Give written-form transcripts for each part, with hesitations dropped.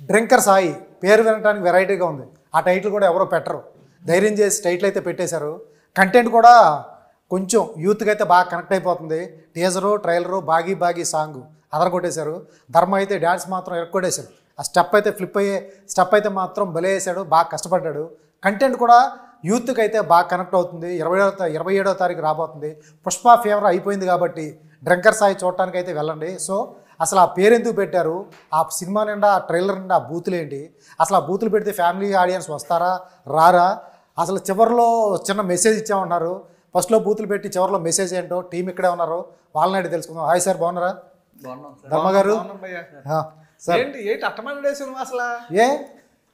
Drinker Sai పేరు వినడానికి వెరైటీగా ఉంది. ఆ టైటిల్ కూడా ఎవరో పెట్టరు, ధైర్యం చేసి టైటిల్ అయితే పెట్టేశారు. కంటెంట్ కూడా కొంచెం యూత్కి అయితే బాగా కనెక్ట్ అయిపోతుంది. టీజరు, ట్రైలరు, బాగీ బాగీ సాంగ్ అదరగొట్టేశారు. ధర్మ అయితే డ్యాన్స్ మాత్రం ఎరగొట్టేశారు. ఆ స్టెప్ అయితే ఫ్లిప్ అయ్యే స్టెప్ అయితే మాత్రం భలే వేసాడు, బాగా కష్టపడ్డాడు. కంటెంట్ కూడా యూత్కి అయితే బాగా కనెక్ట్ అవుతుంది. 27వ తారీఖు రాబోతుంది. పుష్ప ఫేవర్ అయిపోయింది కాబట్టి డ్రింకర్ సాయి చూడటానికి అయితే వెళ్ళండి. సో అసలు ఆ పేరు ఎందుకు పెట్టారు, ఆ సినిమా నిండా ఆ ట్రైలర్ నిండా ఆ బూతులు ఏంటి, అసలు ఆ బూతులు పెడితే ఫ్యామిలీ ఆడియన్స్ వస్తారా రారా, అసలు చివరిలో చిన్న మెసేజ్ ఇచ్చామన్నారు. ఫస్ట్లో బూతులు పెట్టి చివరిలో మెసేజ్ ఏంటో టీం ఇక్కడే ఉన్నారు, వాళ్ళని అడిగి తెలుసుకుందాం. హాయ్ సార్, బాగున్నారా? ధర్మ గారు ఏ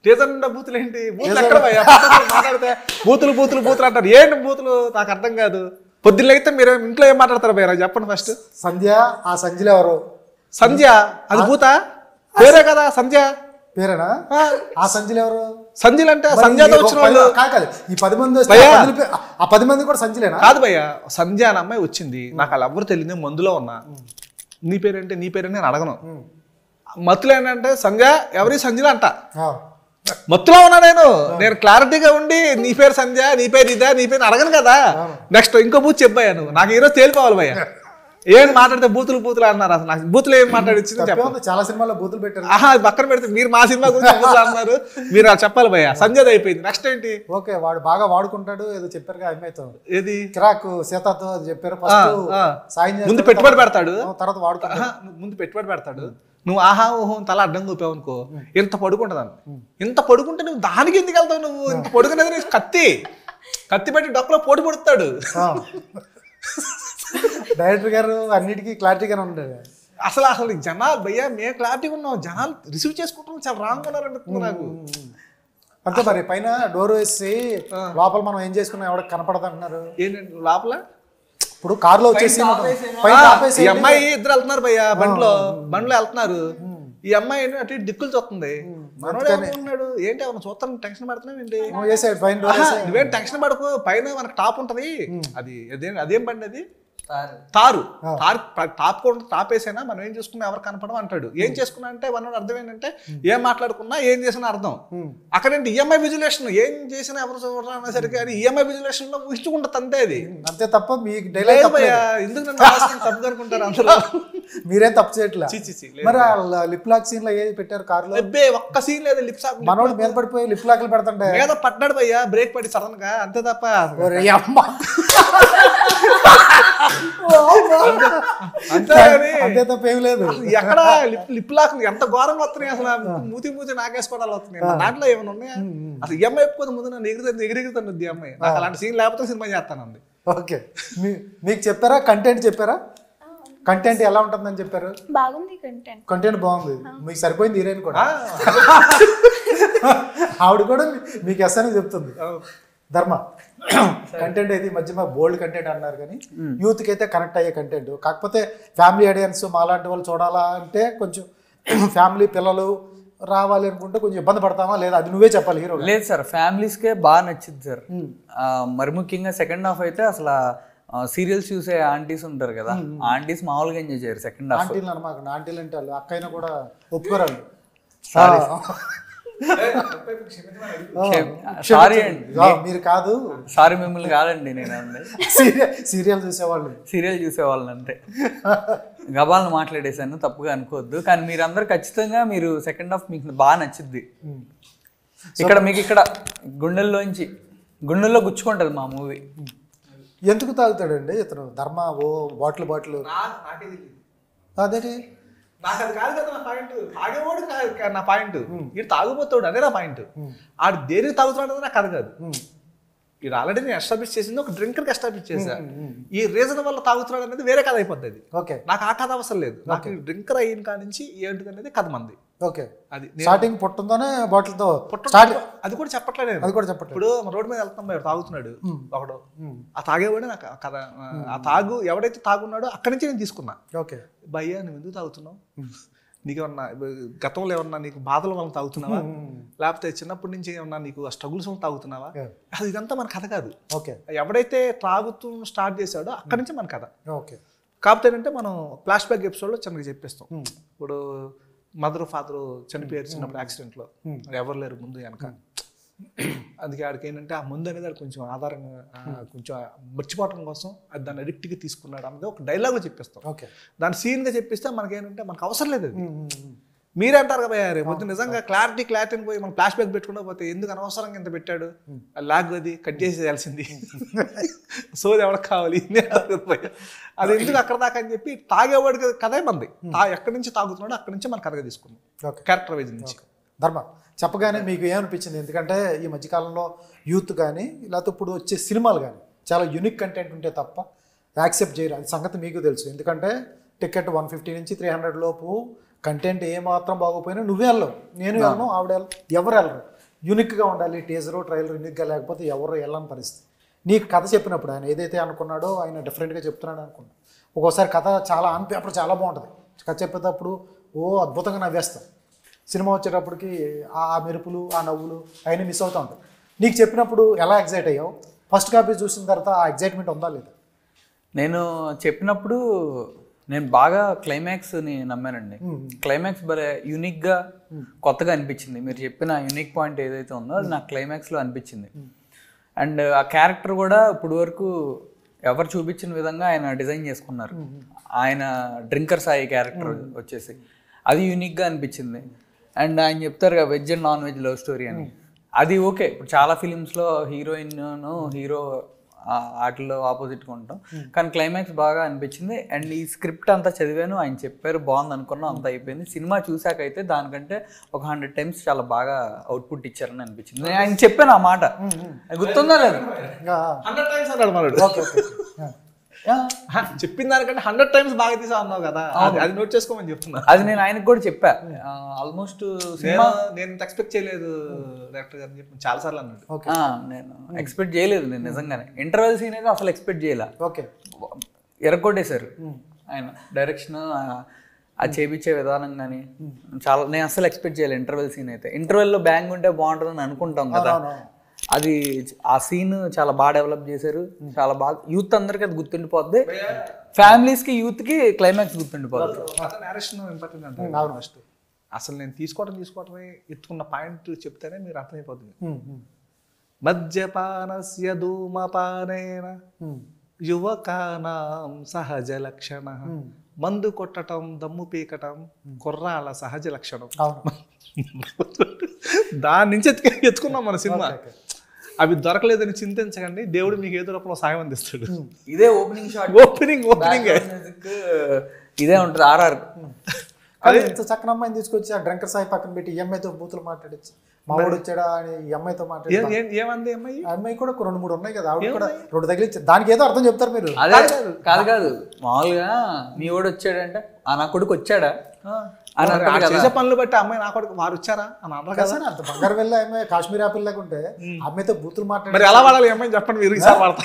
టీజర్ నిండా బూతులు ఏంటి? మాట్లాడితే బూతులు బూతులు బూతులు అంటారు. ఏంటి బూతులు? నాకు అర్థం కాదు. పొద్దున్న అయితే మీరు ఇంట్లో ఏం మాట్లాడతారు భయ్య? చెప్పండి ఫస్ట్. సంధ్య, ఆ సంధ్యలో ఎవరు? సంధ్య అది భూత పేరే కదా? సంధ్య పేరేనా? ఆ సంధ్యలు ఎవరు? సంధ్యలు అంటే సంధ్యతో వచ్చిన వాళ్ళు కాదు. ఈ 10 మంది ఆ 10 మంది కూడా సంధ్యలేనా? కాదు భయ్య, సంధ్య అని అమ్మాయి వచ్చింది. నాకు వాళ్ళు ఎవరు తెలియదు, మందులో ఉన్నా. నీ పేరేంటే నీ పేరు నేను అడగను. మత్తులో ఏంటంటే సంధ్య ఎవరి సంధ్యలు అంట. మత్తులో ఉన్నా నేను క్లారిటీగా ఉండి నీ పేరు సంధ్య, నీ పేరు ఇదా, నీ పేరు అడగను కదా. నెక్స్ట్ ఇంకో బూత్ చెప్పాయా నువ్వు? నాకు ఈరోజు తేలిపోవాలి భయ్య. ఏం మాట్లాడితే బూతులు బూతులు అన్నారు. అసలు నాకు బూతులు ఏం మాట్లాడిచ్చింది చెప్పండి. చాలా సినిమాలో బూతులు పెట్టారు. అది పక్కన పెడితే మీరు మా సినిమా గురించి బూతులు అన్నారు. మీరు అది చెప్పాలి భయ్య. సంధ్యది అయిపోయింది. నెక్స్ట్ ఏంటి? ఓకే, వాడు బాగా వాడుకుంటాడు ఏదో చెప్పారు అమ్మాయితో. ఏది? కిరాక్ సీతతో చెప్పారు. ఫస్ట్ ముందు పెట్టుబడి పెడతాడు, తర్వాత వాడుకుంటా. ముందు పెట్టుబడి పెడతాడు. నువ్వు ఆహా ఓహో తల అడ్డం కూపావు అనుకో, ఇంత పడుకుంటుందాన్ని. ఇంత పడుకుంటే నువ్వు దానికి ఎందుకు వెళ్తావు? నువ్వు ఇంత పడుకునేది కత్తి పెట్టి డొక్కలో పోటీ పడుతాడు. డైరెక్టర్ గారు అన్నిటికీ క్లారిటీగానే ఉంటాడు. అసలు జనాలు భయ్యా మేము క్లారిటీగా ఉన్నాం, జనాలు రిసీవ్ చేసుకుంటాం చాలా రాంగ్ ఉన్నారనిపిస్తుంది నాకు. అంతే మరి. పైన డోర్ వేసి లోపల మనం ఏం చేసుకున్నాం ఎవరికి కనపడదు అంటున్నారు. ఏంటంటే లోపల ఇప్పుడు కారులో వచ్చేసి ఈ అమ్మాయి ఇద్దరు వెళ్తున్నారు భయ్యా, బండిలో వెళ్తున్నారు. ఈ అమ్మాయి అటు దిక్కులు చూస్తుంది. మనోడు ఏంటి ఎవరు చూస్తాను టెన్షన్ పడుతున్నావు ఏంటి? నువ్వేం టెన్షన్ పడకు, పైన మనకు టాప్ ఉంటది. అదేం బండి అది? తారు టాప్ వేసైనా మనం ఏం చేసుకున్నా ఎవరు కనపడం అంటాడు. ఏం చేసుకున్నా అంటే మనోడు అర్థం ఏంటంటే ఏం మాట్లాడుకున్నా ఏం చేసినా అర్థం. అక్కడేంటి ఈఎంఐ విజులేషన్, ఏం చేసినా ఎవరు చూడరా అనేసరికి అది ఈఎంఐ విజులేషన్ లో ఊహించుకుంటుంది అంతే. అది అంతే తప్ప మీకు ఎందుకు నన్ను తప్పు అనుకుంటారు అందరూ? మీరేం తప్పు చేయట్లేదు. మరి లిప్ లాక్ సీన్ లో ఏది పెట్టారు కారులో? ఒక్క సీన్ లేదు. లిప్ లాక్ మనోడు మీద పడిపోయి లిప్ లాక్లు పెడతాంటే మీద పడ్డాడు భయ్యా, బ్రేక్ పడి సడన్ గా, అంతే తప్ప అంతే తప్ప ఏమి లేదు. ఎక్కడ లిప్ లాక్ ఎంత ఘోరంగా వస్తున్నాయి అసలు. మూతి నాగేసుకోవడాలు వస్తున్నాయి. దాంట్లో ఏమైనా ఉన్నాయా? అసలు ఈ అమ్మాయి ఎప్పుకోదు ముందు నన్ను ఎగిరిగుతుంది ఈ అమ్మాయి. నాకు అలాంటి సీన్ లేకపోతే సినిమా చేస్తానండి. ఓకే, మీకు చెప్పారా? కంటెంట్ చెప్పారా? కంటెంట్ ఎలా ఉంటుందని చెప్పారు? బాగుంది కంటెంట్ బాగుంది. మీకు సరిపోయింది హీరోయిన్ కూడా. ఆవిడ కూడా మీకు ఎస్ అని చెప్తుంది. ధర్మ కంటెంట్ అయితే ఈ మధ్య బోల్డ్ కంటెంట్ అన్నారు కానీ యూత్కి అయితే కనెక్ట్ అయ్యే కంటెంట్. కాకపోతే ఫ్యామిలీ ఆడియన్స్ మాలాంటి వాళ్ళు చూడాలా అంటే కొంచెం ఫ్యామిలీ పిల్లలు రావాలి అనుకుంటే కొంచెం ఇబ్బంది పడతామా లేదా? అది నువ్వే చెప్పాలి. హీరో లేదు సార్, ఫ్యామిలీస్కే బాగా నచ్చింది సార్. మరి ముఖ్యంగా సెకండ్ హాఫ్ అయితే అసలు సీరియల్స్ చూసే ఆంటీస్ ఉంటారు కదా, ఆంటీస్ మామూలుగా ఎంజాయ్ చేయరు సెకండ్ హాఫ్. ఆంటీలు అనమాట, ఆంటీలు అంటే వాళ్ళు అక్క అయినా కూడా ఒప్పుకోరాలు. సారీ అండి, మీరు కాదు. సారీ మిమ్మల్ని కాదండి, నేను సీరియల్ చూసేవాళ్ళని అంతే. గబాలను మాట్లాడేశాను, తప్పుగా అనుకోవద్దు. కానీ మీరందరూ ఖచ్చితంగా మీరు సెకండ్ హాఫ్ మీకు బాగా నచ్చింది. ఇక్కడ మీకు ఇక్కడ గుండెల్లో గుచ్చుకుంటది మా మూవీ. ఎందుకు తాగుతాడండి ఇతను ధర్మ? ఓ బాటిల్ అదేంటి? నాకు అది కాదు కదా నా పాయింట్. తాగేవాడు నా పాయింట్, వీడు తాగుపోతాడు అదే నా పాయింట్. ఆడు దేనికి తాగుతున్నాడు అనేది నాకు కథ కాదు. ఇది ఆల్రెడీ నేను ఎస్టాబ్లిష్ చేసింది ఒక డ్రింకర్కి ఎస్టాబ్లిష్ చేశాను. ఈ రీజన్ వల్ల తాగుతున్నాడు అనేది వేరే కథ అయిపోతుంది. నాకు ఆ కథ అవసరం లేదు. నాకు డ్రింకర్ అయిన కాడి నుంచి ఏంటిది అనేది కథ మంది. ఓకే, అది స్టార్టింగ్ పుట్టుందోనే బాటిల్తో అది కూడా చెప్పట్లేదు. ఇప్పుడు రోడ్డు మీద వెళ్తాం, తాగుతున్నాడు ఒకడు, ఆ తాగేవాడు నాకు కథ. ఆ ఎవడైతే తాగున్నాడో అక్కడి నుంచి నేను తీసుకున్నా. ఓకే భయ్యా నువ్వు ఎందుకు తాగుతున్నావు? నీకేమన్నా గతంలో ఏమన్నా నీకు బాధల వల్ల తాగుతున్నావా, లేకపోతే చిన్నప్పటి నుంచి ఏమన్నా నీకు ఆ స్ట్రగుల్స్ వల్ల తాగుతున్నావా? అది ఇదంతా మన కథ కాదు. ఓకే, ఎవడైతే తాగుతూ స్టార్ట్ చేశాడో అక్కడి నుంచి మన కథ. ఓకే, కాకపోతే ఏంటంటే మనం ఫ్లాష్ బ్యాక్ ఎపిసోడ్లో చిన్నగా చెప్పేస్తాం. ఇప్పుడు మదర్ ఫాదర్ చనిపోయారు చిన్నప్పుడు యాక్సిడెంట్లో, ఎవరు లేరు ముందు వెనక. అందుకే ఆడికి ఏంటంటే ఆ ముందు అనేది కొంచెం ఆధారంగా కొంచెం మర్చిపోవటం కోసం అది దాన్ని అడిక్ట్గా తీసుకున్నాడు అన్నది ఒక డైలాగ్లో చెప్పేస్తాం. దాన్ని సీన్గా చెప్పిస్తే మనకేంటంటే మనకు అవసరం లేదు అది. మీరే అంటారు కదా రేపు పొద్దున నిజంగా క్లారిటీని పోయి మనం ఫ్లాష్ బ్యాక్ పెట్టుకుంటా పోతే ఎందుకు అనవసరంగా ఇంత పెట్టాడు, లాగ్ అది కట్ చేసేయాల్సింది, సోది ఎవరికి కావాలి అది ఎందుకు అక్కడ దాకా అని చెప్పి తాగేవాడికి కథే మంది ఎక్కడి నుంచి తాగుతున్నాడో అక్కడి నుంచి మన కథగా తీసుకున్నాం క్యారెక్టర్ వైజ్ నుంచి. ధర్మ చెప్పగానే మీకు ఏమనిపించింది? ఎందుకంటే ఈ మధ్యకాలంలో యూత్ కానీ లేకపోతే ఇప్పుడు వచ్చే సినిమాలు కానీ చాలా యూనిక్ కంటెంట్ ఉంటే తప్ప యాక్సెప్ట్ చేయరు. అది సంగతి మీకు తెలుసు. ఎందుకంటే టికెట్ 150 నుంచి 300 లోపు కంటెంట్ ఏమాత్రం బాగోపోయినా నువ్వే వెళ్ళవు, నేను వెళ్ళను, ఆవిడ ఎవరు వెళ్ళరు. యూనిక్గా ఉండాలి, టీజరు ట్రైలర్ యూనిక్గా లేకపోతే ఎవరు వెళ్ళని పరిస్థితి. నీకు కథ చెప్పినప్పుడు ఆయన ఏదైతే అనుకున్నాడో ఆయన డిఫరెంట్గా చెప్తున్నాడు అనుకున్నాడు. ఒక్కోసారి కథ చాలా ఆన్ పేపర్ చాలా బాగుంటుంది, కథ చెప్పేటప్పుడు అద్భుతంగా నవ్వేస్తాం. సినిమా వచ్చేటప్పటికి ఆ మెరుపులు ఆ నవ్వులు అవన్నీ మిస్ అవుతూ ఉంటాయి. నీకు చెప్పినప్పుడు ఎలా ఎగ్జైట్ అయ్యావు? ఫస్ట్ కాపీ చూసిన తర్వాత ఆ ఎగ్జైట్మెంట్ ఉందా లేదా? నేను చెప్పినప్పుడు నేను బాగా క్లైమాక్స్ని నమ్మానండి. క్లైమాక్స్ భలే యూనిక్గా కొత్తగా అనిపించింది. మీరు చెప్పిన యూనిక్ పాయింట్ ఏదైతే ఉందో అది నాకు క్లైమాక్స్లో అనిపించింది. అండ్ ఆ క్యారెక్టర్ కూడా ఇప్పుడు వరకు ఎవరు చూపించిన విధంగా ఆయన డిజైన్ చేసుకున్నారు. ఆయన డ్రింకర్ సాయి క్యారెక్టర్ వచ్చేసి అది యూనిక్గా అనిపించింది. అండ్ ఆయన చెప్తారు కదా veg and non veg love story అని, అది ఓకే. ఇప్పుడు చాలా ఫిలిమ్స్లో హీరోయిన్ హీరో వాటిలో ఆపోజిట్గా ఉంటాం, కానీ క్లైమాక్స్ బాగా అనిపించింది. అండ్ ఈ స్క్రిప్ట్ అంతా చదివాను, ఆయన చెప్పారు బాగుంది అనుకున్నాం, అంతా అయిపోయింది. సినిమా చూసాకైతే దానికంటే ఒక 100 times చాలా బాగా అవుట్పుట్ ఇచ్చారని అనిపించింది. నేను ఆయన చెప్పాను ఆ మాట, గుర్తుందా లేదు? 100 times అన్నాడు మనడు. చెప్పిన దానికంటే 100 times బాగా తీసా అన్నావు కదా, అది నోట్ చేసుకోమని చెప్తున్నా. అది నేను ఆయనకు కూడా చెప్పా. ఆల్మోస్ట్ నేను ఎక్స్పెక్ట్ చేయలేదు డైరెక్టర్ గారు చెప్పి చాలా సార్లు అన్నాడు. నేను ఎక్స్పెక్ట్ చేయలేదు, నేను నిజంగానే ఇంటర్వెల్ సీన్ అయితే అసలు ఎక్స్పెక్ట్ చేయలే. ఓకే, ఎరగొట్టేశారు ఆయన డైరెక్షన్, అది చేపించే విధానం కానీ చాలా. నేను అసలు ఎక్స్పెక్ట్ చేయలేదు ఇంటర్వెల్ సీన్ అయితే. ఇంటర్వెల్లో బ్యాంగ్ ఉంటే బాగుంటుందని అనుకుంటాం కదా, అది ఆ సీన్ చాలా బాగా డెవలప్ చేశారు. చాలా బాగా యూత్ అందరికి అది గుర్తుండిపోద్ది, ఫ్యామిలీస్కి యూత్కి క్లైమాక్స్ గుర్తుండిపోద్ది. ఇంపార్టెంట్ అంటే ఫస్ట్ అసలు నేను తీసుకోవటమే ఎత్తుకున్న పాయింట్ చెప్తేనే మీరు అర్థమైపోతుంది. మద్యపానస్య ధూమపానేన యువకానాం సహజ లక్షణ, మందు కొట్టడం దమ్ము పీకటం కుర్రాళ్ళ సహజ లక్షణం. దాని నుంచి ఎత్తుకున్నాం మన సినిమా. అవి దొరకలేదని చింతించకండి, దేవుడు మీకు ఏదో రూపంలో సాయం అందిస్తాడు. ఇదే ఓపెనింగ్ షాట్, ఓపెనింగ్ ఇదే ఉంటుంది. RR అదే ఇంత చక్కని అమ్మాయిని తీసుకొచ్చి ఆ డ్రంకర్ సాయి పక్కన పెట్టి ఈ అమ్మాయితో బూతులు మాట్లాడచ్చు, మా వాడు వచ్చాడా అని ఈ అమ్మాయితో మాట్లాడి ఏమంది అమ్మాయి? అమ్మాయి కూడా 2-3 ఉన్నాయి కదా, ఆవిడ కూడా 2 తగిలిచ్చి దానికి ఏదో అర్థం చెప్తారు మీరు. అదే కాదు మామూలుగా మీ వాడు వచ్చాడంటే నా కొడుకు వచ్చాడా చేసే పనులు బట్టి అమ్మాయి నా కొడుకు వారు వచ్చారా అని అన్నారు కదా. అంత బంగారు వెళ్ళి అమ్మాయి కాశ్మీర్ ఆపిల్ లాగా ఉంటే అమ్మాయితో బూతులు మాట్లాడి ఎలా వాడాలి అమ్మాయి చెప్పండి మీరు, ఈసారి వాడతా.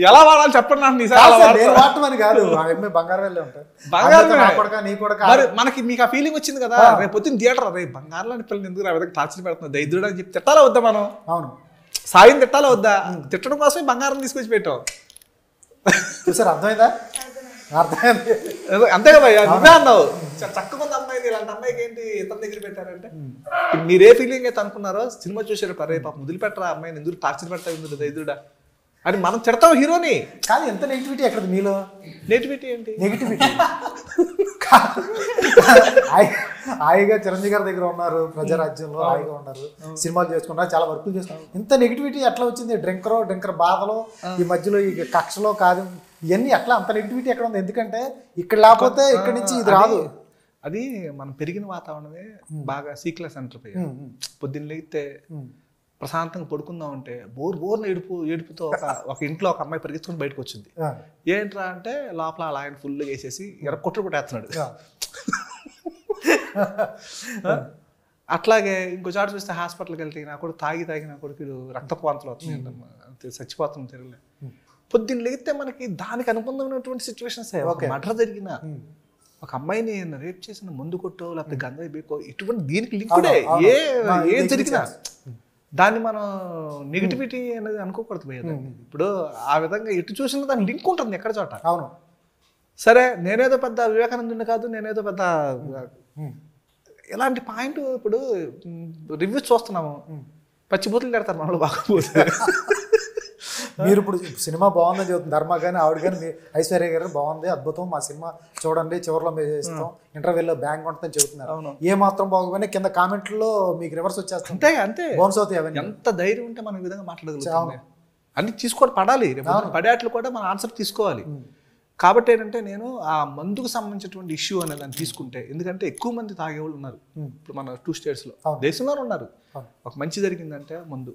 ఎలా వాడాలి చెప్పండి నాకు, వాడటమని కాదు, అమ్మాయి బంగారు వెళ్ళి ఉంటాయి. మనకి మీకు ఆ ఫీలింగ్ వచ్చింది కదా, రేపు పొద్దున్న థియేటర్ రేపు బంగారులో పిల్లలు ఎందుకు ఆ విధంగా టార్చర్ పెడుతున్నా దైద్యుడు అని చెప్పి తిట్టాలా వద్దా మనం? అవును, సాయం తిట్టాలా వద్దా? తిట్టడం కోసమే బంగారం తీసుకొచ్చి పెట్టాం. చూసారు, అర్థమైందా? అర్థమైంది, అంతే కదా. నువ్వే అన్నావు చక్కగా ఉంది అమ్మాయి, ఇలాంటి అమ్మాయికి ఏంటి ఇతని దగ్గర పెట్టారంటే మీరే ఫీలింగ్ అయితే అనుకున్నారో సినిమా చూసారు పరే పాప ముదిలి పెట్టరా అమ్మాయిని, ఎందుకు టార్చర్ పెడతా ఎందుకు దైద్యుడా అని మనం తిడతాం హీరోని. కానీ ఎంత నెగిటివిటీ ఎక్కడ మీలో? నెగిటివిటీ ఏంటి? నెగిటివిటీ హాయిగా చిరంజీవి గారి దగ్గర ఉన్నారు, ప్రజారాజ్యంలో హాయిగా ఉన్నారు, సినిమాలు చేసుకున్నారు, చాలా వర్కులు చేసుకున్నారు. ఇంత నెగిటివిటీ ఎట్లా వచ్చింది? డ్రింకర్ బాధలో ఈ మధ్యలో ఈ కక్షలో కాదు ఇవన్నీ ఎట్లా అంత నెగిటివిటీ ఎక్కడ ఉంది? ఎందుకంటే ఇక్కడ లేకపోతే ఇక్కడ నుంచి ఇది రాదు. అది మనం పెరిగిన వాతావరణమే బాగా సీక్లెస్ సెంటర్ పోయి పొద్దున్న లేగితే ప్రశాంతంగా పడుకుందాం అంటే బోర్న ఏడుపుతో ఒక ఇంట్లో ఒక అమ్మాయి పరిగెత్తుకుని బయటకు వచ్చింది. ఏంట్రా అంటే లోపల అలా ఆయన ఫుల్గా వేసేసి కొట్టుడు కొట్టేస్తున్నాడు. అట్లాగే ఇంకో చాటు చూస్తే హాస్పిటల్కి వెళ్తే నా కొడుకు తాగి నా కొడుకు రక్తపు వాంతులు అవుతుంది, చచ్చిపోతుంది తిరగలే. పొద్దున్న లేగితే మనకి దానికి అనుబంధమైనటువంటి సిచ్యువేషన్స్, మర్డర్ జరిగిన ఒక అమ్మాయిని రేప్ చేసిన ముందు కొట్టో లేకపోతే గంధ బీకో ఇటువంటి దీనికి లింకుడే ఏ జరిగినా దాన్ని మనం నెగిటివిటీ అనేది అనుకోకూడదు పోయేది. ఇప్పుడు ఆ విధంగా ఎటు చూసినా దాని లింక్ ఉంటుంది ఎక్కడ చోట. అవును, సరే నేనేదో పెద్ద వివేకానందుని కాదు, నేనేదో పెద్ద ఇలాంటి పాయింట్ ఇప్పుడు రివ్యూస్ చూస్తున్నాము, పచ్చిబూతులు పెడతారు మనలో బాగపోతే. మీరు ఇప్పుడు సినిమా బాగుందని చెబుతుంది ధర్మ కానీ ఆవిడ కానీ మీ ఐశ్వర్య గారు బాగుంది అద్భుతం మా సినిమా చూడండి చివరిలో మేము చేస్తాం ఇంటర్వ్యూలో బ్యాంక్ ఉంటుందని చెబుతున్నారు. ఏ మాత్రం బాగోగానే కింద కామెంట్లో మీకు రివర్స్ వచ్చేస్తాం. అంతే అంతే బౌన్స్ అవుతాయి అవన్నీ. ఎంత ధైర్యం ఉంటే మనం ఈ విధంగా మాట్లాడగలుగుతాం. అన్ని తీసుకోవడం పడాలి, పడేట్లు కూడా మన ఆన్సర్ తీసుకోవాలి. కాబట్టి ఏంటంటే నేను ఆ మందుకు సంబంధించినటువంటి ఇష్యూ అనే దాన్ని తీసుకుంటే, ఎందుకంటే ఎక్కువ మంది తాగేవాళ్ళు ఉన్నారు ఇప్పుడు మన 2 స్టేట్స్లో, దేశంలోనే ఉన్నారు. ఒక మంచి జరిగిందంటే మందు,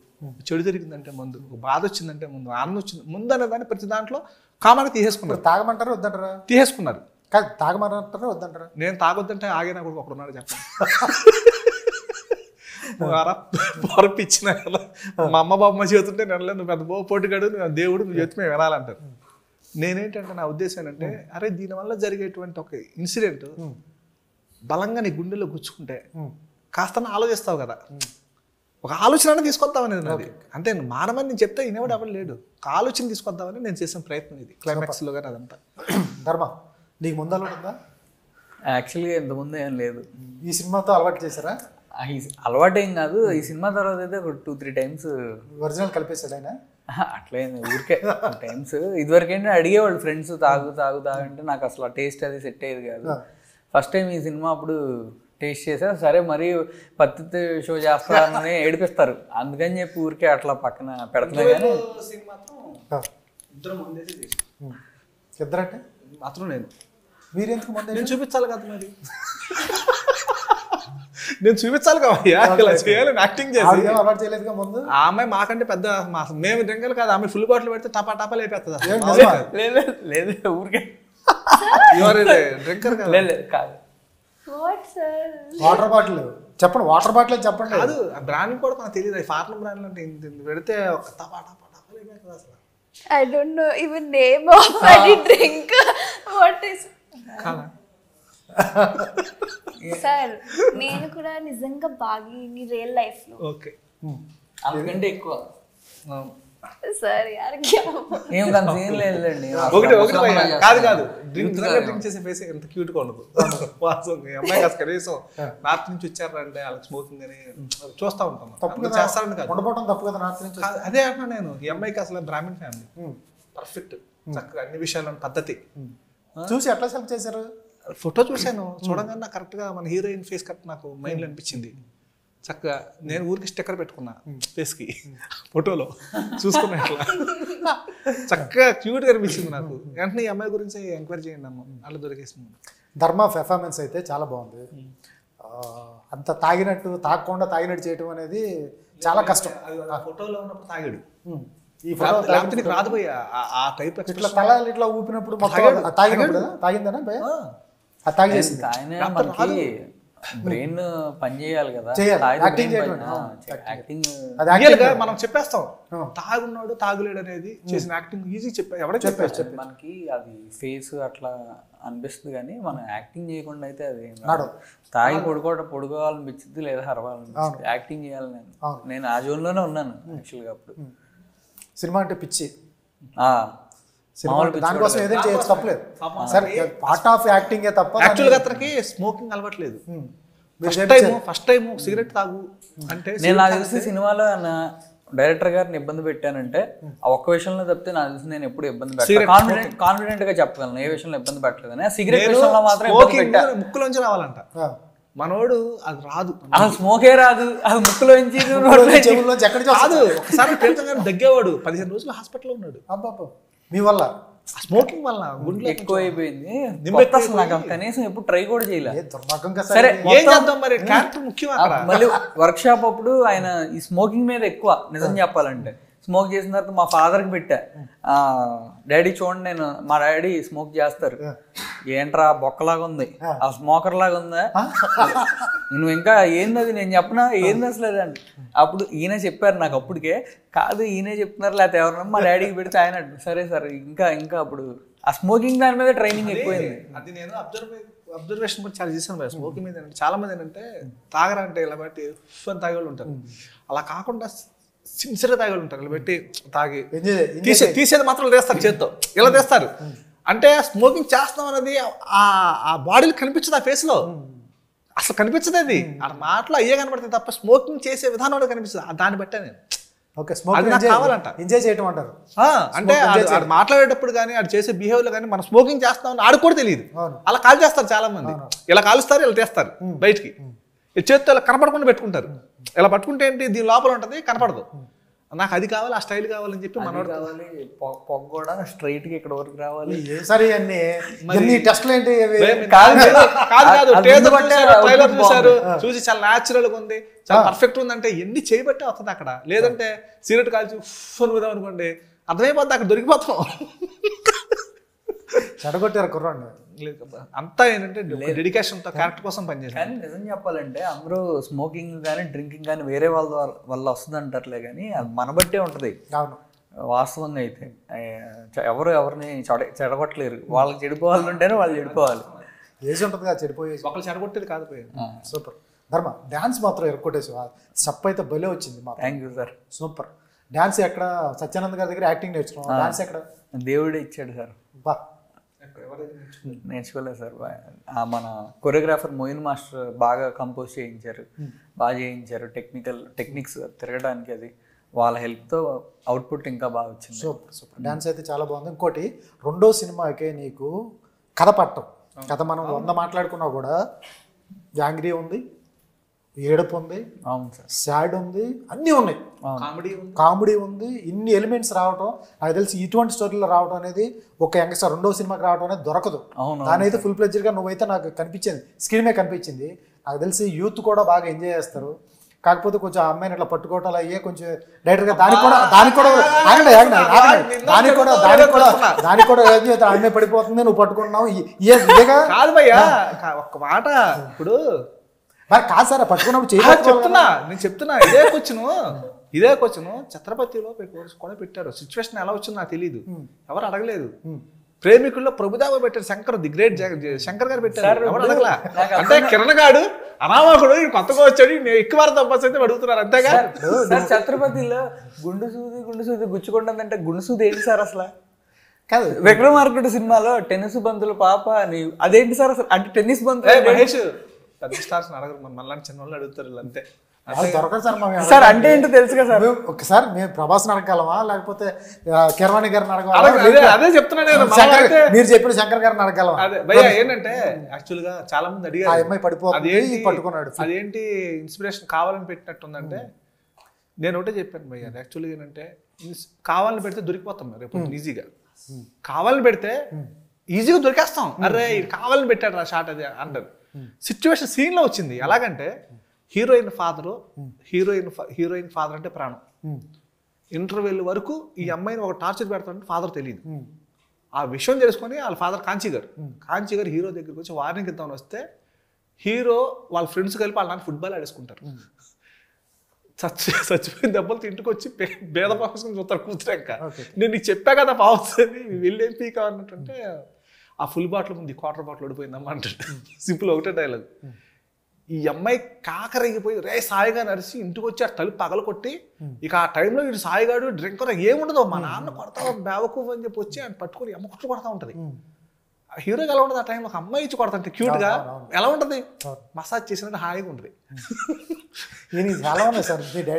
చెడు జరిగిందంటే మందు, ఒక బాధ వచ్చిందంటే మందు, ఆనందం వచ్చింది ముందు అనే దాన్ని ప్రతి దాంట్లో కామన్గా తీసేసుకున్నారు. తాగమంటారా వద్దంటారా? తీసేసుకున్నారు. కాదు తాగమంటారా వద్దంటారా? నేను తాగొద్దంటే ఆగే నాకు ఒకడున్నాడు చెప్పండి. పొరపిచ్చిన మా అమ్మ బాబమ్మ చేతుంటే నేను నువ్వు పెద్ద పోటీగాడు, నువ్వు దేవుడు, నువ్వు చేతి మేము వినాలంటారు. నేనేంటంటే నా ఉద్దేశం ఏంటంటే, అరే దీనివల్ల జరిగేటువంటి ఒక ఇన్సిడెంట్ బలంగా నీ గుండెలో గుచ్చుకుంటే కాస్త ఆలోచిస్తావు కదా, ఒక ఆలోచన తీసుకొద్దామని అది అంతే. మానమని నేను చెప్తే వినేవాడు ఎవరు లేడు, ఒక ఆలోచన తీసుకొద్దామని నేను చేసిన ప్రయత్నం ఇది క్లైమాక్స్లో కానీ అదంతా. ధర్మ నీకు ముందు అలవాటు ఉందా? యాక్చువల్గా ఇంతకుముందు ఏం లేదు. ఈ సినిమాతో అలవాటు చేశారా? అలవాటు ఏం కాదు, ఈ సినిమా తర్వాత అయితే ఒక 2-3 టైమ్స్ ఒరిజినల్ కలిపేశాడు ఆయన. అట్లయింది ఊరికే టైమ్స్. ఇదివరకు ఏంటంటే అడిగేవాళ్ళు ఫ్రెండ్స్ తాగు తాగు తాగంటే నాకు అసలు టేస్ట్ అది సెట్ అయ్యేది కాదు. ఫస్ట్ టైం ఈ సినిమా అప్పుడు టేస్ట్ చేసా, సరే మరీ పత్తి షో చేస్తారని ఏడిపిస్తారు, అందుకని చెప్పి ఊరికే అట్లా పక్కన పెడుతున్నా. కానీ ఇద్దరంటే మాత్రం మీరు ఎందుకు ముందు నేను చూపించాలి కదా, మరి నేను చూపించాలి కదయ్యా, ఇలా చేయాలని యాక్టింగ్ చేసి. అలవాటు చేయలేదుగా ముందు. ఆ అమ్మాయి మాకంటే పెద్ద, మేము డ్రింకర్లు కాదు, ఆమె ఫుల్ బాటిల్ పెడితే టపా టపా లేపేస్తుంది. లేదు ఊరికే డ్రింకర్ కాదు. వాటర్ బాటిల్ చెప్పండి, వాటర్ బాటిల్ చెప్పండి. కాదు, ఆ బ్రాండ్ కూడా మనకు తెలియదు, ఫారెన్ బ్రాండ్ అంటే పెడితే ఒక టపా టపా టపా లేపేస్తుంది అసలు. I don't know even name of any drink. What is? కాదా సార్ నేను కూడా నిజంగా బాగా రియల్ లైఫ్ లో. ఓకే అందుకంటే ఎక్కువ సార్ యార్ ఏం కాదు, సీన్ లేదులేండి. ఒకటి కాదు కాదు డ్రింక్ చేసే ఫేస్ ఎంత క్యూట్ గా ఉండదు. అమ్మాయి కాదు కనీసం నార్త్ నుంచి వచ్చారంటే వాళ్ళకి స్మోకింగ్ అని చూస్తా ఉంటాం. చేస్తారని కాదు, ఉండబోవడం తప్పు కదా నార్త్ నుంచి. అదే అంటున్నా నేను. ఈ అమ్మాయికి అసలు బ్రాహ్మణ్ ఫ్యామిలీ, పర్ఫెక్ట్, చక్కగా అన్ని విషయాల్లో పద్ధతి. చూసి ఎట్లా సెలెక్ట్ చేశారు? ఫోటో చూశాను, చూడగానే నాకు కరెక్ట్గా మన హీరోయిన్ ఫేస్ కట్ నాకు మైండ్లో అనిపించింది. చక్కగా నేను ఊరికి స్టిక్కర్ పెట్టుకున్నా ఫేస్కి, ఫోటోలో చూసుకున్నా ఇట్లా చక్కగా క్యూట్గా అనిపించింది నాకు. వెంటనే ఈ అమ్మాయి గురించి ఎంక్వైరీ చేయండి అమ్మ, అలా దొరికేసింది. ధర్మ పెర్ఫార్మెన్స్ అయితే చాలా బాగుంది. అంత తాగినట్టు తాగకుండా తాగినట్టు చేయడం అనేది చాలా కష్టం. ఫోటోలో ఉన్నప్పుడు తాగాడు, ఈ ఫోటో రాదు పోయి ఆ టైప్ ఇట్లా తల ఇట్లా ఊపినప్పుడు తాగినప్పుడు తాగిందనా భయ తాగేసింది. మనకి బ్రెయిన్ పని చేయాలి కదా, మనం చెప్పేస్తాం తాగున్నాడు తాగులేడు అనేది చేసిన యాక్టింగ్ ఈజీ ఎవడో చెప్పేస్తాం. మనకి అది ఫేస్ అట్లా అనిపిస్తుంది కానీ మనం యాక్టింగ్ చేయకుండా అయితే అది తాగి పొడుకోవాలనిపించింది లేదా హరవాలనిపించింది. యాక్టింగ్ చేయాలి నేను ఆ జోన్లోనే ఉన్నాను యాక్చువల్గా అప్పుడు. సినిమా అంటే పిచ్చి, దానికోసం ఏదైనా చేయొచ్చు, తప్పలేదు. సరే పార్ట్ ఆఫ్ యాక్టింగే తప్ప యాక్చువల్గా అతనికి స్మోకింగ్ అలవాట్లేదు. ఫస్ట్ టైం సిగరెట్ తాగు అంటే నేను నాకు తెలిసి సినిమాలో డైరెక్టర్ గారిని ఇబ్బంది పెట్టానంటే ఆ ఒక్క విషయంలో తప్పితే నాకు తెలిసి నేను ఎప్పుడు ఇబ్బంది పెట్టాను. కాన్ఫిడెంట్ గా చెప్పగలను ఏ విషయంలో ఇబ్బంది పెట్టలేదని. సిగరెట్ విషయంలో మాత్రం ముక్కులోంచి రావాలంట మనోడు, అది రాదు, అసలు స్మోకే రాదు, అది ముక్కులోంచి కాదు. ఒకసారి ప్రేమ దగ్గేవాడు, 15 రోజులు హాస్పిటల్లో ఉన్నాడు. అబ్బాబా మీ వల్ల స్మోకింగ్ వల్ల గుండె ఎక్కువ అయిపోయింది. నాకు కనీసం ఎప్పుడు ట్రై కూడా చేయలేదు. సరే ఏం చేద్దాం మరి, క్యారెక్టర్ ముఖ్యం. మళ్ళీ వర్క్ షాప్ అప్పుడు ఆయన ఈ స్మోకింగ్ మీద ఎక్కువ, నిజం చెప్పాలంటే స్మోక్ చేసిన తర్వాత మా ఫాదర్కి పెట్టా, డాడీ చూడండి నేను, మా డాడీ స్మోక్ చేస్తారు, ఏంట్రా బొక్కలాగా ఉంది, ఆ స్మోకర్ లాగా ఉందా, నువ్వు ఇంకా ఏంది అది నేను చెప్పనా, ఏంది అసలు అది అంటే అప్పుడు ఈయన చెప్పారు నాకు. అప్పటికే కాదు ఈయనే చెప్తున్నారు లేకపోతే ఎవరన్నా మా డాడీకి పెడితే ఆయన సరే సరే ఇంకా అప్పుడు ఆ స్మోకింగ్ దాని మీద ట్రైనింగ్ ఎక్కువైంది. అది నేను అబ్జర్వేషన్ కూడా చాలా చేశాను స్మోకింగ్ మీద. చాలా మంది ఏంటంటే తాగరా అంటే ఇలా బట్టి తాగేవాళ్ళు ఉంటారు, అలా కాకుండా సిన్సియర్గా తాగేవాళ్ళు ఉంటారు. ఇలా పెట్టి తాగి తీసేది మాత్రం వేస్తారు చేత్తో, ఇలా తెస్తారు. అంటే స్మోకింగ్ చేస్తాం అనేది ఆ బాడీలో కనిపించదు, ఆ ఫేస్లో అసలు కనిపించదు. అది ఆ మాటలో అయ్యే కనపడుతుంది తప్ప స్మోకింగ్ చేసే విధానంలో కనిపిస్తుంది. దాన్ని బట్టే నేను ఓకే అది నాకు కావాలంట. ఎంజాయ్ చేయటం అంటారు. అంటే ఆడు మాట్లాడేటప్పుడు కానీ ఆడు చేసే బిహేవియర్లో కానీ మనం స్మోకింగ్ చేస్తామని ఆడు కూడా తెలియదు. అలా కాల్ చేస్తారు చాలా మంది, ఇలా కాలుస్తారు ఇలా తీస్తారు బయటికి, చేత్తో ఇలా కనపడకుండా పెట్టుకుంటారు. ఇలా పట్టుకుంటే ఏంటి దీని లోపల ఉంటుంది కనపడదు. నాకు అది కావాలి, ఆ స్టైల్ కావాలని చెప్పి మనోడు కావాలి, పొగ కూడా స్ట్రైట్ గా ఇక్కడ వరకు రావాలి. సరే అన్ని టెస్ట్లు ఏంటి? ట్రైలర్ చూసారు, చూసి చాలా న్యాచురల్ గా ఉంది, చాలా పర్ఫెక్ట్ ఉంది అంటే ఎన్ని చేయబట్టే వస్తుంది అక్కడ. లేదంటే సిగరెట్ కాల్చి ఫోన్ విధాం అనుకోండి అర్థమైపోద్ది, అక్కడ దొరికిపోతాం. చెడగొట్టారు కుర్రాండి. అంతా ఏంటంటే డెడికేషన్ తో క్యారెక్టర్ కోసం పనిచేసారు. కానీ నిజం చెప్పాలంటే అందరూ స్మోకింగ్ కానీ డ్రింకింగ్ కానీ వేరే వాళ్ళ వల్ల వస్తుంది అంటారులే, కానీ అది మన బట్టే ఉంటుంది. వాస్తవంగా అయితే ఎవరు ఎవరిని చెడగొట్టలేరు. వాళ్ళకి చెడిపోవాలంటేనే వాళ్ళు చెడిపోవాలి. ఏజ్ ఉంటుంది కదా చెడిపోయేసి, ఒకళ్ళు చెడగొట్టేది కాదు. సూపర్ ధర్మ. డ్యాన్స్ మాత్రం ఎరగొట్టేసి స్టెప్ అయితే భలే వచ్చింది. Thank you sir. Super. Dance ఎక్కడ? సత్యానంద్ గారి దగ్గర యాక్టింగ్ నేర్చుకున్నాం. డ్యాన్స్ ఎక్కడ? దేవుడే ఇచ్చాడు సార్. బా నేర్చుకోలేదు సార్. మన కొరియోగ్రాఫర్ మోయిన్ మాస్టర్ బాగా కంపోజ్ చేయించారు, బాగా చేయించారు. టెక్నిక్స్ తిరగడానికి అది వాళ్ళ హెల్ప్తో అవుట్పుట్ ఇంకా బాగా వచ్చింది. Super super. డ్యాన్స్ అయితే చాలా బాగుంది. ఇంకోటి రెండో సినిమాకే నీకు కథ పట్టం. కథ మనం 100 మాట్లాడుకున్నా కూడా యాంగ్రీ ఉంది, ఏడుపు ఉంది, అవును సార్, సాడ్ ఉంది, అన్నీ ఉన్నాయి, కామెడీ ఉంది. ఇన్ని ఎలిమెంట్స్ రావటం నాకు తెలిసి ఇటువంటి స్టోరీలో రావడం అనేది ఒక యంగ్స్టర్ రెండో సినిమాకి రావడం అనేది దొరకదు. దాని అయితే ఫుల్ ప్లెజర్గా నువ్వైతే నాకు కనిపించింది, స్క్రీన్ మీద కనిపించింది. నాకు తెలిసి యూత్ కూడా బాగా ఎంజాయ్ చేస్తారు. కాకపోతే కొంచెం ఆ అమ్మాయిని ఇట్లా పట్టుకోవటం అయ్యే కొంచెం డైరెక్ట్గా దానికి కూడా ఏం చేస్తా, అమ్మాయి పడిపోతుంది నువ్వు పట్టుకున్నావు ఇదేగా కాదు భయ్యా. ఒక్క మాట ఇప్పుడు మరి కాదు సార్, పట్టుకున్నప్పుడు నేను చెప్తున్నా ఇదే క్వశ్చన్ ఛత్రపతిలో కూడా పెట్టారు. సిచ్యువేషన్ ఎలా వచ్చిందో నాకు తెలియదు, ఎవరు అడగలేదు. ప్రేమికుల్లో ప్రభుదేవ పెట్టారు, శంకర్ ది గ్రేట్ శంకర్ గారు పెట్టారు, ఎవరు అడగలా. అంటే కిరణ్ గాడు అనామకుడు కొత్తగా వచ్చాడు, ఎక్కువ తప్పస్ అయితే అడుగుతున్నారు అంతేగా. ఛత్రపతిలో గుండు సూది గుచ్చుకుంటుందంటే గుండు సూది ఏంటి సార్ అసలు? కాదు, విక్రమార్కుడు సినిమాలో టెన్నిస్ బంతులు పాప అదేంటి సార్ అసలు? అంటే టెన్నిస్ బంతులు మహేష్ పెద్ద స్టార్స్ అడగరు, మళ్ళీ చిన్న వాళ్ళు అడుగుతారు అంతే. దొరకదు సార్. అంటే ఏంటో తెలుసు కదా సార్. ఒకసారి మేము ప్రభాస్ని అడగలమా లేకపోతే కిరవాణి గారిని అడగాలా? అదే చెప్తున్నా నేను. మీరు చెప్పిన శంకర్ గారిని అడగలమా? అదే భయ్యా ఏంటంటే యాక్చువల్ గా చాలా మంది అడిగారు, ఆ అమ్మాయి పడిపోతుంది పట్టుకున్నాడు, అదేంటి ఇన్స్పిరేషన్ కావాలని పెట్టినట్టుందంటే నేను ఒకటే చెప్పాను భయ్యా. అది యాక్చువల్గా ఏంటంటే కావాలని పెడితే దొరికిపోతాం రేపు ఈజీగా. కావాలని పెడితే ఈజీగా దొరికేస్తాం. అరే కావాలని పెట్టాడు రా షాట్ అది అంటారు. సిచ్యువేషన్ సీన్ లో వచ్చింది. ఎలాగంటే హీరోయిన్ ఫాదర్ అంటే ప్రాణం. ఇంటర్వెల్ వరకు ఈ అమ్మాయిని ఒక టార్చర్ పెడతాడంటే ఫాదర్ తెలియదు. ఆ విషయం తెలుసుకొని వాళ్ళ ఫాదర్ కాంచీ గారు హీరో దగ్గరికి వచ్చి వార్నింగ్ ఇద్దామని వస్తే హీరో వాళ్ళ ఫ్రెండ్స్ కలిపి వాళ్ళ నాన్న ఫుట్బాల్ ఆడేసుకుంటారు. చచ్చిపోయిన దెబ్బలతో ఇంటికి వచ్చి భేద పాసుకుని చూస్తారు కూర్చున్నాక. నేను నీకు చెప్పా కదా పావచ్చు అని, వెళ్ళేం పీక్ అన్నట్టుంటే ఆ ఫుల్ బాటిల్ ముందు క్వార్టర్ బాటిల్ ఓడిపోయిందమ్మా అంటాడు. సింపుల్ ఒకటే డైలాగ్. ఈ అమ్మాయి కాకరగిపోయి రే సాయిగా నడిచి ఇంటికి వచ్చి ఆ తలుపు పగల కొట్టి ఇక ఆ టైంలో ఇటు సాయిగాడు డ్రింకర్ ఏముండదు, మా నాన్న కొడతా బేవకు అని చెప్పి వచ్చి ఆయన పట్టుకొని అమ్మ కొట్టు కొడతా ఉంటుంది. హీరోకి ఎలా ఉంటుంది ఆ టైంలో? ఒక అమ్మాయి ఇచ్చి కొడతా క్యూట్ గా ఎలా ఉంటుంది, మసాజ్ చేసినట్టు హాయిగా ఉంటుంది.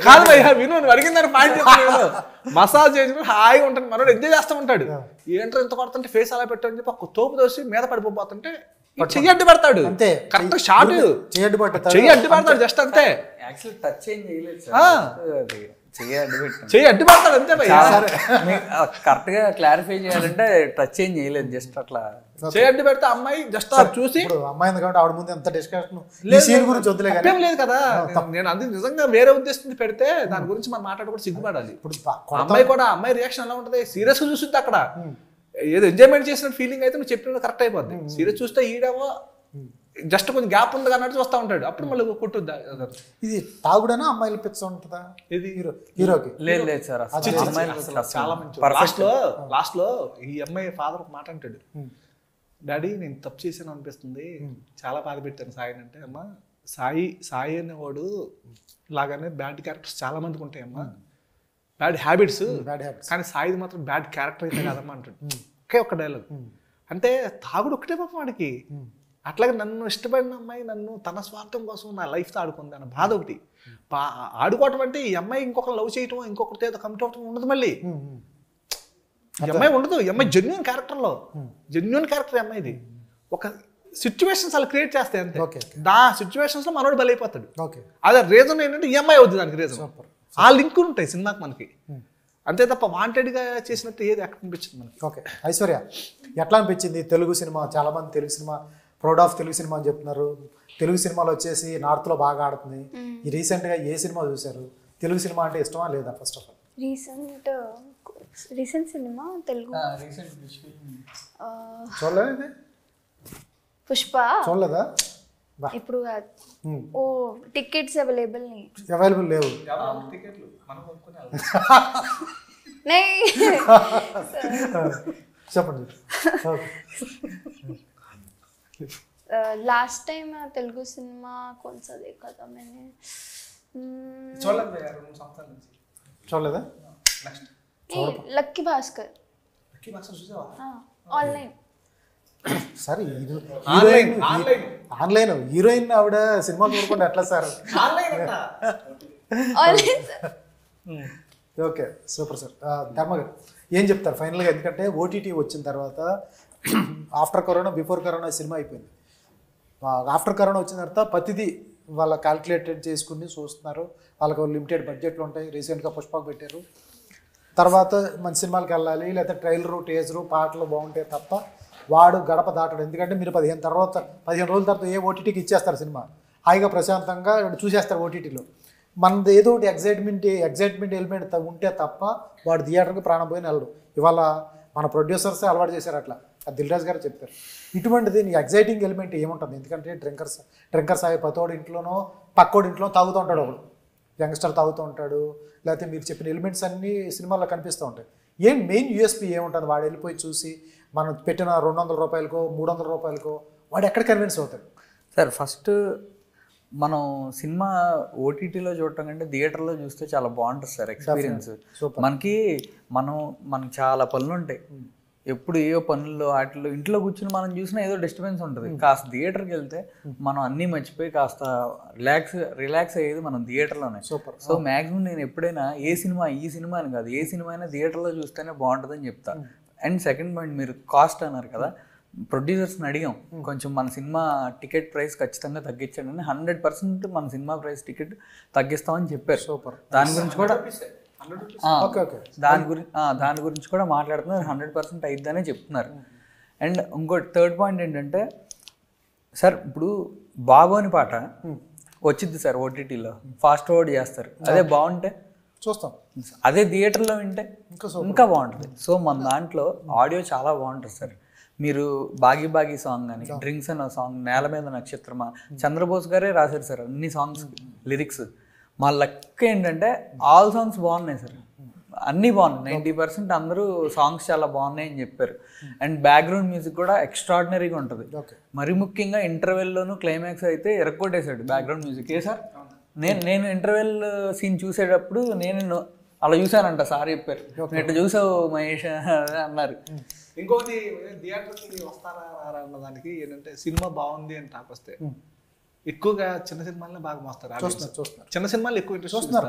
కాదు భయ్యా విను, నువ్వు అడిగిన దాని పాయింట్ మసాజ్ చేసినట్టు హాయిగా ఉంటుంది, మనోడు ఎంజాయ్ చేస్తూ ఉంటాడు. ఏంటో ఇంత కొడుతుంటే ఫేస్ అలా పెట్టని చెప్పి ఒక తోపు దోసి మీద పడిపోతుంటే చెయ్యి అడ్డు పెడతాడు. అంతే, కరెక్ట్ షార్ట్ చెయ్యి అడ్డు పెడతాడు జస్ట్ అంతే. చెయ్యి అడ్డు పెడతాడు అంతే. కరెక్ట్ గా క్లారిఫై చేయాలంటే టచ్ ఏం చేయలేదు, జస్ట్ అట్లా చెయ్యి అడ్డు పెడితే అమ్మాయి జస్ట్ చూసి అమ్మాయి కాబట్టి ఆవిడ ముందు ఎంత డిస్కషన్ గురించి వద్దులేం లేదు కదా. నేను అందుకు నిజంగా వేరే ఉద్దేశం పెడితే దాని గురించి మనం మాట్లాడకూడదు, సిగ్గుపడాలి. ఇప్పుడు అమ్మాయి రియాక్షన్ ఎలా ఉంటుంది, సీరియస్ గా చూస్తుంది అక్కడ. ఏదో ఎంజాయ్మెంట్ చేసిన ఫీలింగ్ అయితే నువ్వు చెప్పిన కరెక్ట్ అయిపోద్ది. సీరియస్ చూస్తే ఈడేమో జస్ట్ కొంచెం గ్యాప్ ఉంది అన్నట్టు చూస్తూ ఉంటాడు, అప్పుడు మళ్ళీ కొట్టుద్దా. ఇది తాగుడైనా అమ్మాయిలు పిచ్చ ఉంటుందా? ఇది హీరోకి లేదు సార్, చాలా మంచి. లాస్ట్ లో ఈ అమ్మాయి ఫాదర్ ఒక మాట అంటాడు, డాడీ నేను తప్పు చేశాను అనిపిస్తుంది, చాలా బాధ పెట్టాను సాయిని అంటే. అమ్మా సాయి అనేవాడు లాగానే బ్యాడ్ క్యారెక్టర్స్ చాలా మందికి ఉంటాయమ్మా, బ్యాడ్ హ్యాబిట్స్, కానీ సాయిది మాత్రం బ్యాడ్ క్యారెక్టర్ అయితే కాదమ్మా అంటాడు. ఒకే ఒక్క డైలాగ్. అంటే తాగుడు ఒకటే పాపం వాడికి. అట్లాగే నన్ను ఇష్టపడిన అమ్మాయి నన్ను తన స్వార్థం కోసం నా లైఫ్తో ఆడుకుంది అన్న బాధ ఒకటి. ఆడుకోవటం అంటే ఈ అమ్మాయి ఇంకొకరు లవ్ చేయటం, ఇంకొకరితో ఏదో కమిట్ అవ్వటం ఉండదు. మళ్ళీ ఈ అమ్మాయి ఉండదు. ఈ అమ్మాయి జెన్యున్ క్యారెక్టర్లో, జెన్యున్ క్యారెక్టర్ అమ్మాయిది. ఒక సిచ్యువేషన్స్ అలా క్రియేట్ చేస్తాయి అంతే. దా సిచ్యువేషన్స్లో మనోడు బలైపోతాడు. అదే రీజన్ ఏంటంటే ఈ అమ్మాయి అవుతుంది దానికి రీజన్. ఆ లింక్ ఉంటాయి సినిమాకి మనకి, అంతే తప్ప వాంటెడ్గా చేసినట్టు ఏది ఎక్కడ అనిపించింది మనకి. ఓకే, ఐశ్వర్య ఎట్లా అనిపించింది తెలుగు సినిమా? చాలామంది Telugu cinema proud of Telugu cinema అని చెప్తున్నారు. తెలుగు సినిమాలు వచ్చేసి నార్త్లో బాగా ఆడుతుంది. ఈ రీసెంట్గా ఏ సినిమా చూశారు? తెలుగు సినిమా అంటే ఇష్టమా లేదా? First of all recent cinema Telugu చూడలేదు. పుష్ప చూడలేదా? ఇప్పుడు ఓ టికెట్స్ అవైలబుల్ లేవు. చెప్పండి. लास्ट टाइम तेलुगु सिनेमा कौन सा देखा था मैंने? చూడలేదా? Lucky Bhaskar. Online sir online heroine ఆవిడ సినిమా చూడకుండా ఎట్లా సార్? Okay, super sir. ధర్మ గారు ఏం చెప్తారు ఫైనల్గా? ఎందుకంటే ఓటీటీ వచ్చిన తర్వాత after corona before corona cinema అయిపోయింది. ఆఫ్టర్ కరోనా వచ్చిన తర్వాత ప్రతిదీ వాళ్ళ క్యాల్కులేటెడ్ చేసుకుని చూస్తున్నారు. వాళ్ళకు లిమిటెడ్ బడ్జెట్లు ఉంటాయి. రీసెంట్గా పుష్పకు పెట్టారు. తర్వాత మంచి సినిమాలకు వెళ్ళాలి, లేకపోతే ట్రైలరు టేజరు పాటలు బాగుంటాయి తప్ప వాడు గడప దాటడు. ఎందుకంటే మీరు 15 రోజుల తర్వాత ఏ ఓటీటీకి ఇచ్చేస్తారు సినిమా, హాయిగా ప్రశాంతంగా చూసేస్తారు ఓటీటీలో. మనది ఏదో ఒకటి ఎగ్జైట్మెంట్ ఎలిమెంట్ ఉంటే తప్ప వాడు థియేటర్కి ప్రాణం పోయిన వెళ్ళడు. ఇవాళ మన ప్రొడ్యూసర్సే అలవాటు చేశారు అట్లా. అది దిల్ రాజు గారు చెప్పారు. ఇటువంటిది నీ ఎగ్జైటింగ్ ఎలిమెంట్ ఏముంటుంది? ఎందుకంటే డ్రింకర్స్ అయ్యే ప్రతోడి ఇంట్లోనో పక్కోడి ఇంట్లో తాగుతూ ఉంటాడు, ఒకడు యంగ్స్టర్ తాగుతూ ఉంటాడు, లేకపోతే మీరు చెప్పిన ఎలిమెంట్స్ అన్నీ సినిమాల్లో కనిపిస్తూ ఉంటాయి. ఏం మెయిన్ యూఎస్పీ ఏముంటుంది? వాడు వెళ్ళిపోయి చూసి మనం పెట్టిన 200 రూపాయలకో 300 రూపాయలకో వాడు ఎక్కడ కన్విన్స్ అవుతాడు? సార్ ఫస్ట్ మనం సినిమా ఓటీటీలో చూడటం కంటే థియేటర్లో చూస్తే చాలా బాగుంటుంది సార్ ఎక్స్పీరియన్స్. మనకి చాలా పనులు ఉంటాయి, ఎప్పుడు ఏవో పనుల్లో వాటిలో ఇంట్లో కూర్చుని మనం చూసినా ఏదో డిస్టర్బెన్స్ ఉంటుంది. కాస్త థియేటర్కి వెళ్తే మనం అన్నీ మర్చిపోయి కాస్త రిలాక్స్ అయ్యేది మనం థియేటర్లోనే. సో మ్యాక్సిమం నేను ఎప్పుడైనా ఈ సినిమా అని కాదు, ఏ సినిమా అయినా థియేటర్లో చూస్తేనే బాగుంటుందని చెప్తా. అండ్ సెకండ్ పాయింట్, మీరు కాస్ట్ అన్నారు కదా, ప్రొడ్యూసర్స్ని అడిగాం కొంచెం మన సినిమా టికెట్ ప్రైస్ ఖచ్చితంగా తగ్గించండి అని. 100% మన సినిమా ప్రైస్ టికెట్ తగ్గిస్తామని చెప్పారు. సూపర్. దాని గురించి కూడా దాని గురించి కూడా మాట్లాడుతున్నారు. 100% అయిద్దనే చెప్తున్నారు. అండ్ ఇంకోటి థర్డ్ పాయింట్ ఏంటంటే సార్, ఇప్పుడు బాగోని పాట వచ్చింది సార్ ఓటీటీలో, ఫాస్ట్ ఫార్వర్డ్ చేస్తారు. అదే బాగుంటే చూస్తాం, అదే థియేటర్లో వింటే ఇంకా బాగుంటుంది. సో మన దాంట్లో ఆడియో చాలా బాగుంటుంది సార్. మీరు బాగి సాంగ్ అని, డ్రింక్స్ అన్న సాంగ్, నేల మీద నక్షత్రమా, చంద్రబోస్ గారే రాశారు సార్ అన్ని సాంగ్స్ లిరిక్స్. మా లక్ ఏంటంటే ఆల్ సాంగ్స్ బాగున్నాయి సార్, అన్నీ బాగున్నాయి. 90% అందరూ సాంగ్స్ చాలా బాగున్నాయి అని చెప్పారు. అండ్ బ్యాక్గ్రౌండ్ మ్యూజిక్ కూడా ఎక్స్ట్రాడినరీగా ఉంటుంది. మరి ముఖ్యంగా ఇంటర్వెల్లోనూ క్లైమాక్స్ అయితే ఎరక్కొట్టేశాడు బ్యాక్గ్రౌండ్ మ్యూజిక్. ఏ సార్, నేను ఇంటర్వెల్ సీన్ చూసేటప్పుడు నేను అలా చూసానంట, సార్ చెప్పారు ఎట్లా చూసావు మహేష్ అన్నారు. ఇంకొకటి థియేటర్కి వస్తారా అన్న దానికి ఏంటంటే సినిమా బాగుంది అని టాక్ వస్తే ఎక్కువగా చిన్న సినిమాలనే బాగా మోస్తారు. చిన్న సినిమాలు ఎక్కువ ఇంట్రెస్ట్ చూస్తున్నారు.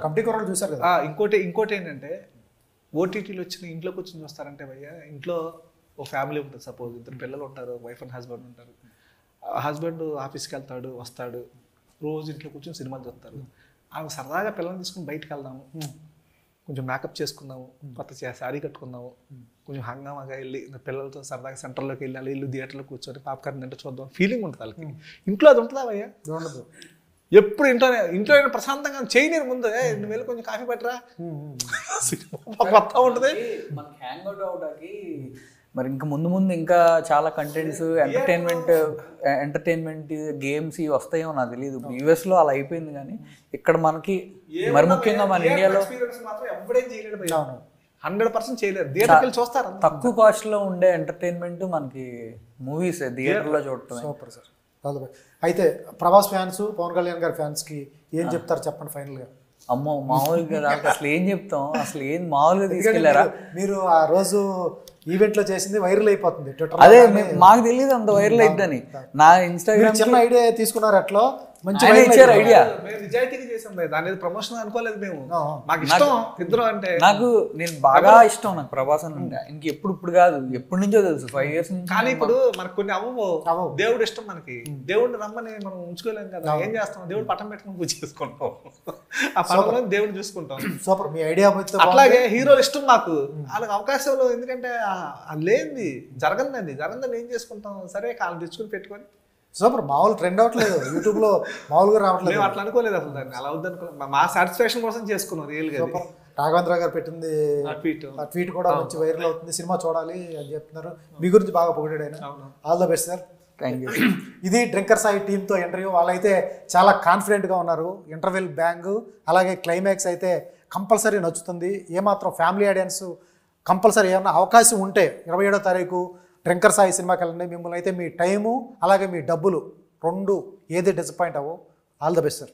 చూసారు కదా. ఇంకోటి ఏంటంటే ఓటీటీలు వచ్చిన ఇంట్లోకి వచ్చి చూస్తారంటే భయ్య, ఇంట్లో ఓ ఫ్యామిలీ ఉంటుంది, సపోజ్ 2 పిల్లలు ఉంటారు, వైఫ్ అండ్ హస్బెండ్ ఉంటారు. హస్బెండ్ ఆఫీస్కి వెళ్తాడు, వస్తాడు, రోజు ఇంట్లో కూర్చొని సినిమాలు చూస్తారు. ఆమె సరదాగా పిల్లల్ని తీసుకుని బయటకు వెళ్దాము, కొంచెం మేకప్ చేసుకుందాము, కొత్త శారీ కట్టుకుందాము, కొంచెం హంగామాగా వెళ్ళి పిల్లలతో సరదాగా సెంటర్లోకి వెళ్ళాలి, ఇల్లు థియేటర్లో కూర్చొని పాప్కార్న్ తింటే చూద్దాం ఫీలింగ్ ఉంటుంది వాళ్ళకి. ఇంట్లో అది ఉంటుందా భయ్యా? ఉండదు. ఎప్పుడు ఇంట్లో ప్రశాంతంగా చేయలేరు. ముందు నువ్వు వెళ్ళి కొంచెం కాఫీ పట్టరా, కొత్త ఉంటుంది మనకి హ్యాంగ్ అవుట్ అవడానికి. మరి ఇంకా ముందు ఇంకా చాలా కంటెంట్స్, ఎంటర్టైన్మెంట్ గేమ్స్ ఇవి వస్తాయేమో నాకు తెలియదు. యూఎస్లో అలా అయిపోయింది, కానీ ఇక్కడ మనకి మరి ముఖ్యంగా మన ఇండియాలో 100% చేయలేరు. థియేటర్కి చూస్తారు. తక్కువ కాస్ట్లో ఉండే ఎంటర్టైన్మెంట్ మనకి మూవీస్ థియేటర్లో చూడటం. Super sir. అయితే ప్రభాస్ ఫ్యాన్స్, పవన్ కళ్యాణ్ గారి ఫ్యాన్స్కి ఏం చెప్తారు చెప్పండి ఫైనల్గా? అమ్మో మామూలుగా రాక అసలు ఏం చెప్తాం, అసలు ఏం మామూలుగా తీసుకెళ్లారా. మీరు ఆ రోజు ఈవెంట్ లో చేసింది వైరల్ అయిపోతుంది ట్విట్టర్. అదే మాకు తెలియదు అంత వైరల్ అయిద్దని. నా ఇన్స్టాగ్రామ్ చిన్న ఐడియా తీసుకున్నారు అట్లా, మంచి ఆయన ఇచ్చారు ఐడియా. మేము నిజాయితీగా చేసాం భయ్య, దాని మీద ప్రమోషన్ అనుకోలేదు మేము. మాకు ఇష్టం ఇద్దరు అంటే. నాకు నేను బాగా ఇష్టం నాకు ప్రభాస్ అని అంటే. ఇప్పుడు కాదు, ఎప్పటి నుంచో తెలుసు, 5 years నుంచి. కానీ ఇప్పుడు మనకు కొన్ని అవ్వవు. దేవుడు ఇష్టం మనకి, దేవుడిని రమ్మని మనం ఉంచుకోలేం కదా. ఏం చేస్తాం, దేవుడు పట్టం పెట్టుకుని పూజ చేసుకుంటాం, ఆ పట్టంలో దేవుడు చూసుకుంటాం. సూపర్, మీ ఐడియా. అట్లాగే హీరోలు ఇష్టం మాకు, వాళ్ళకి అవకాశాలు ఎందుకంటే లేనిది జరగదని ఏం చేసుకుంటాం, సరే కాలం తెచ్చుకుని పెట్టుకొని. సూపర్, మామూలు ట్రెండ్ అవ్వట్లేదు యూట్యూబ్ లో, మామూలుగా రావట్లేదు. మేము అట్లా అనుకోలేదు అసలు, దాన్ని అలా వద్దనుకో, మా సాటిస్ఫాక్షన్ కోసం చేసుకున్నాం రియల్ గా. రాఘవేంద్ర గారు పెట్టింది ఆ ట్వీట్ కూడా మంచి వైరల్ అవుతుంది, సినిమా చూడాలి అని చెప్తున్నారు. మీ గురించి బాగా పొగిడాడు ఆయన. All the best sir. Thank you. ఇది డ్రింకర్ సాయి టీంతో ఇంటర్వ్యూ. వాళ్ళైతే చాలా కాన్ఫిడెంట్గా ఉన్నారు. ఇంటర్వెల్ బ్యాంగ్ అలాగే క్లైమాక్స్ అయితే కంపల్సరీ నచ్చుతుంది. ఏమాత్రం ఫ్యామిలీ ఆడియన్స్ కంపల్సరీ ఏమన్నా అవకాశం ఉంటే 27వ తారీఖు డ్రింకర్ సాయి సినిమాకి వెళ్ళండి. మిమ్మల్ని అయితే మీ టైము అలాగే మీ డబ్బులు 2 ఏది డిసప్పాయింట్ అవ్వవు. All the best sir.